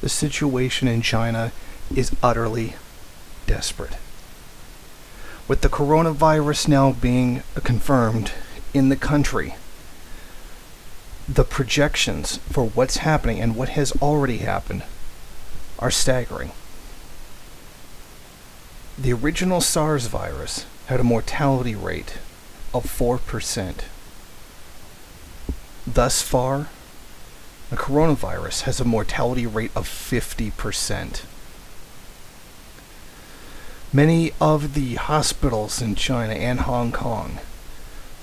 The situation in China is utterly desperate. With the coronavirus now being confirmed in the country, the projections for what's happening and what has already happened are staggering. The original SARS virus had a mortality rate of 4%. Thus far, the coronavirus has a mortality rate of 50%. Many of the hospitals in China and Hong Kong,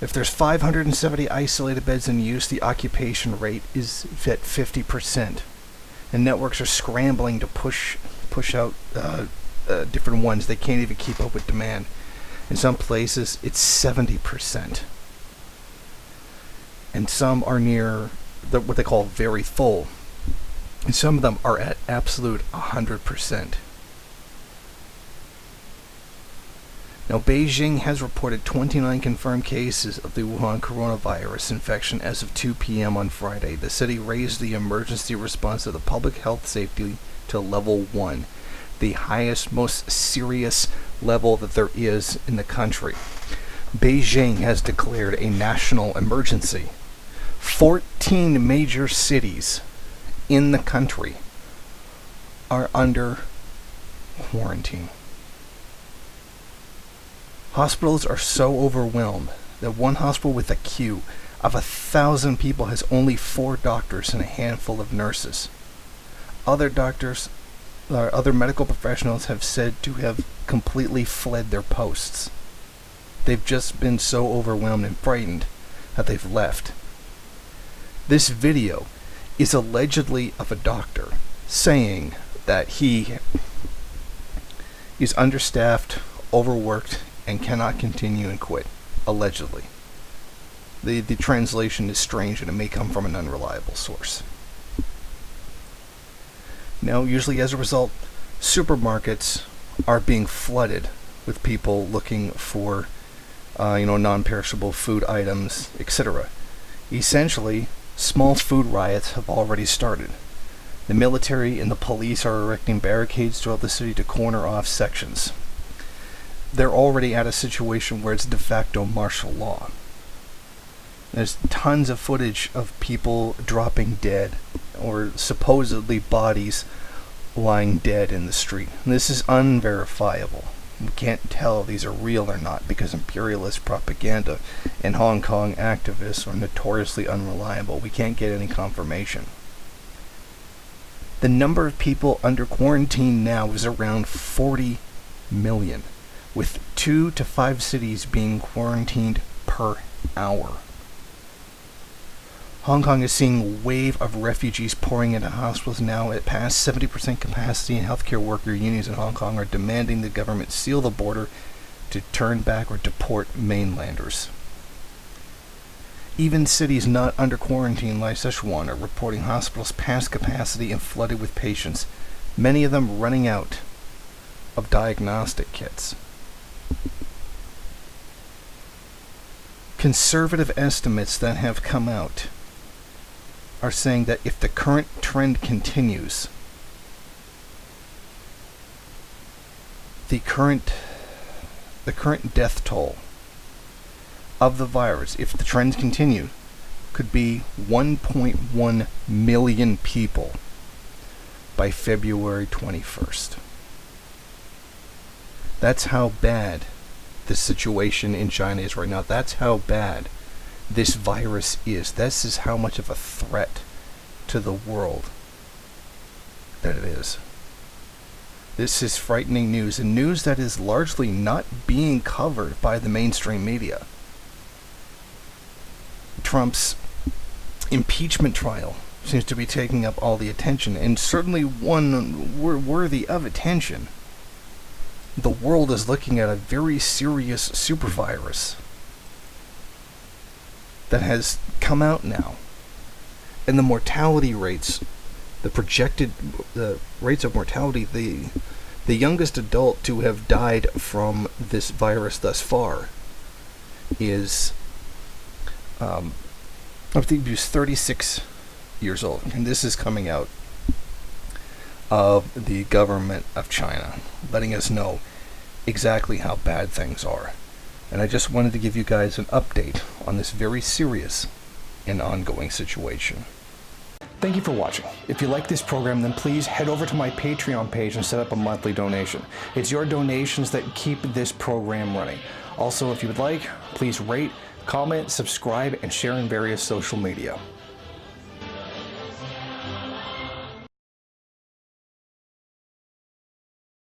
if there's 570 isolated beds in use, the occupation rate is at 50%. And networks are scrambling to push out different ones. They can't even keep up with demand. In some places, it's 70%. And some are near what they call very full. And some of them are at absolute 100%. Now, Beijing has reported 29 confirmed cases of the Wuhan coronavirus infection as of 2 p.m. on Friday. The city raised the emergency response of the public health safety to level 1, the highest, most serious level that there is in the country. Beijing has declared a national emergency. 14 major cities in the country are under quarantine. Hospitals are so overwhelmed that one hospital with a queue of 1,000 people has only 4 doctors and a handful of nurses. Other medical professionals have said to have completely fled their posts. They've just been so overwhelmed and frightened that they've left. This video is allegedly of a doctor saying that he is understaffed, overworked, and cannot continue and quit. Allegedly. The translation is strange and it may come from an unreliable source. Now, usually as a result, supermarkets are being flooded with people looking for non-perishable food items, etc. Essentially, small food riots have already started. The military and the police are erecting barricades throughout the city to corner off sections. They're already at a situation where it's de facto martial law. There's tons of footage of people dropping dead, or supposedly bodies lying dead in the street. And this is unverifiable. We can't tell if these are real or not because imperialist propaganda and Hong Kong activists are notoriously unreliable. We can't get any confirmation. The number of people under quarantine now is around 40 million, with 2 to 5 cities being quarantined per hour. Hong Kong is seeing a wave of refugees pouring into hospitals now at past 70% capacity, and healthcare worker unions in Hong Kong are demanding the government seal the border to turn back or deport mainlanders. Even cities not under quarantine like Sichuan are reporting hospitals past capacity and flooded with patients, many of them running out of diagnostic kits. Conservative estimates that have come out are saying that if the current trend continues, the current death toll of the virus, if the trends continue, could be 1.1 million people by February 21st. That's how bad the situation in China is right now. That's how bad this virus is. This is how much of a threat to the world that it is. This is frightening news, and news that is largely not being covered by the mainstream media. Trump's impeachment trial seems to be taking up all the attention, and certainly one worthy of attention. The world is looking at a very serious supervirus that has come out now. And the mortality rates, the rates of mortality, the youngest adult to have died from this virus thus far is, I think he was 36 years old. And this is coming out of the government of China, letting us know exactly how bad things are. And I just wanted to give you guys an update on this very serious and ongoing situation. Thank you for watching. If you like this program, then please head over to my Patreon page and set up a monthly donation. It's your donations that keep this program running. Also, if you would like, please rate, comment, subscribe, and share in various social media.